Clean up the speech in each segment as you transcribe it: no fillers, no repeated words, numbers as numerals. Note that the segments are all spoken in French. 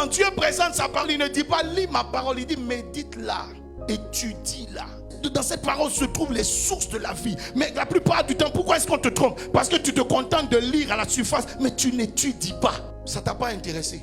Quand Dieu présente sa parole, il ne dit pas lis ma parole, il dit médite-la, étudie-la. Dans cette parole se trouvent les sources de la vie. Mais la plupart du temps, pourquoi est-ce qu'on te trompe? Parce que tu te contentes de lire à la surface, mais tu n'étudies pas. Ça ne t'a pas intéressé.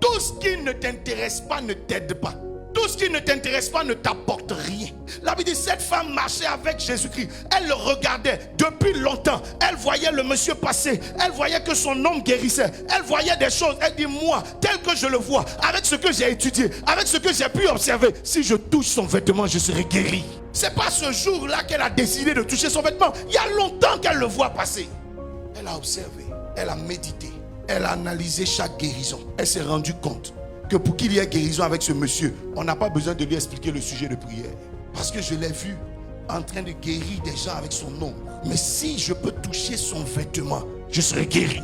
Tout ce qui ne t'intéresse pas ne t'aide pas. Tout ce qui ne t'intéresse pas ne t'apporte rien. La Bible dit, cette femme marchait avec Jésus-Christ. Elle le regardait depuis longtemps. Elle voyait le monsieur passer. Elle voyait que son homme guérissait. Elle voyait des choses. Elle dit, moi, tel que je le vois, avec ce que j'ai étudié, avec ce que j'ai pu observer, si je touche son vêtement, je serai guéri. C'est pas ce jour-là qu'elle a décidé de toucher son vêtement. Il y a longtemps qu'elle le voit passer. Elle a observé. Elle a médité. Elle a analysé chaque guérison. Elle s'est rendue compte que pour qu'il y ait guérison avec ce monsieur, on n'a pas besoin de lui expliquer le sujet de prière. Parce que je l'ai vu en train de guérir des gens avec son nom. Mais si je peux toucher son vêtement, je serai guéri.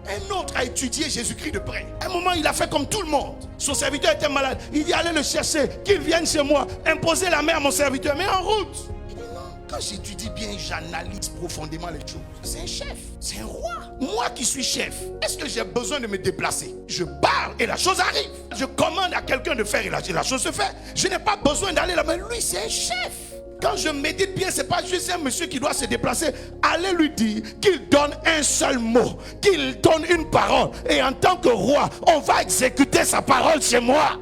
Un autre a étudié Jésus-Christ de près. À un moment, il a fait comme tout le monde. Son serviteur était malade. Il dit, allez le chercher, qu'il vienne chez moi, imposer la main à mon serviteur, mais en route. Il dit, non, quand j'étudie bien, j'analyse profondément les choses. C'est un chef, c'est un roi. Moi qui suis chef, est-ce que j'ai besoin de me déplacer? Je parle et la chose arrive. Je commande à quelqu'un de faire et la chose se fait. Je n'ai pas besoin d'aller là, mais lui, c'est un chef. Quand je médite bien, ce n'est pas juste un monsieur qui doit se déplacer. Allez lui dire qu'il donne un seul mot, qu'il donne une parole. Et en tant que roi, on va exécuter sa parole chez moi.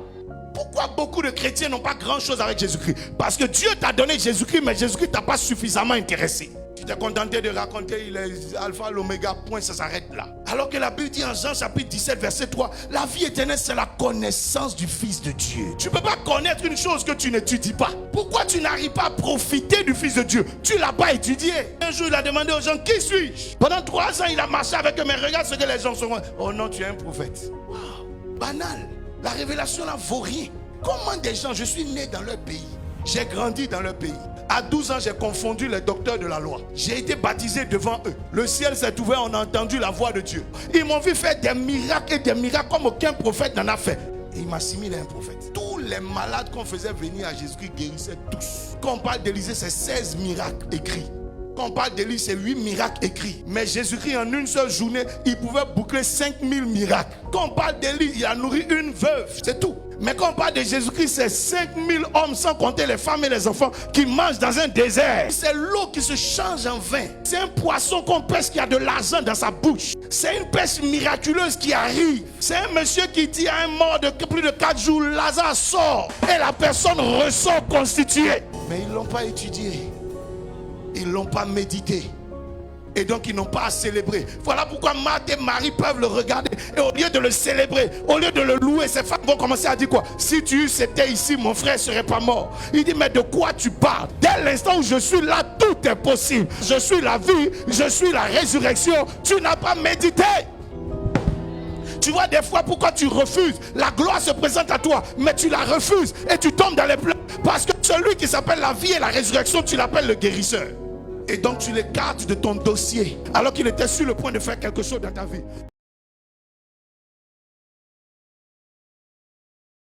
Pourquoi beaucoup de chrétiens n'ont pas grand-chose avec Jésus-Christ? Parce que Dieu t'a donné Jésus-Christ, mais Jésus-Christ t'a pas suffisamment intéressé. Tu t'es contenté de raconter il est alpha, l'oméga, point, ça s'arrête là. Alors que la Bible dit en Jean chapitre 17, verset 3, la vie éternelle, c'est la connaissance du Fils de Dieu. Tu ne peux pas connaître une chose que tu n'étudies pas. Pourquoi tu n'arrives pas à profiter du Fils de Dieu? Tu ne l'as pas étudié. Un jour, il a demandé aux gens, qui suis-je? Pendant 3 ans, il a marché avec eux, mais regarde ce que les gens sont. Oh non, tu es un prophète. Wow, banal. La révélation là vaut rien. Comment des gens, je suis né dans leur pays, j'ai grandi dans leur pays. À 12 ans, j'ai confondu les docteurs de la loi. J'ai été baptisé devant eux. Le ciel s'est ouvert, on a entendu la voix de Dieu. Ils m'ont vu faire des miracles et des miracles comme aucun prophète n'en a fait. Et ils m'assimilent à un prophète. Tous les malades qu'on faisait venir à Jésus-Christ guérissaient tous. Quand on parle d'Élisée, c'est 16 miracles écrits. Quand on parle d'Élie, c'est 8 miracles écrits. Mais Jésus-Christ, en une seule journée, il pouvait boucler 5000 miracles. Quand on parle d'Élie, il a nourri une veuve. C'est tout. Mais quand on parle de Jésus-Christ, c'est 5000 hommes, sans compter les femmes et les enfants, qui mangent dans un désert. C'est l'eau qui se change en vin. C'est un poisson qu'on pêche qui a de l'argent dans sa bouche. C'est une pêche miraculeuse qui arrive. C'est un monsieur qui dit à un mort de plus de 4 jours, Lazare sort. Et la personne ressort constituée. Mais ils ne l'ont pas étudié. Ils ne l'ont pas médité. Et donc ils n'ont pas à célébrer. Voilà pourquoi Marthe et Marie peuvent le regarder. Et au lieu de le célébrer, au lieu de le louer, ces femmes vont commencer à dire quoi? Si tu étais ici, mon frère ne serait pas mort. Il dit, mais de quoi tu parles? Dès l'instant où je suis là, tout est possible. Je suis la vie, je suis la résurrection. Tu n'as pas médité. Tu vois des fois pourquoi tu refuses. La gloire se présente à toi, mais tu la refuses et tu tombes dans les pleurs. Parce que celui qui s'appelle la vie et la résurrection, tu l'appelles le guérisseur. Et donc tu l'écartes de ton dossier alors qu'il était sur le point de faire quelque chose dans ta vie.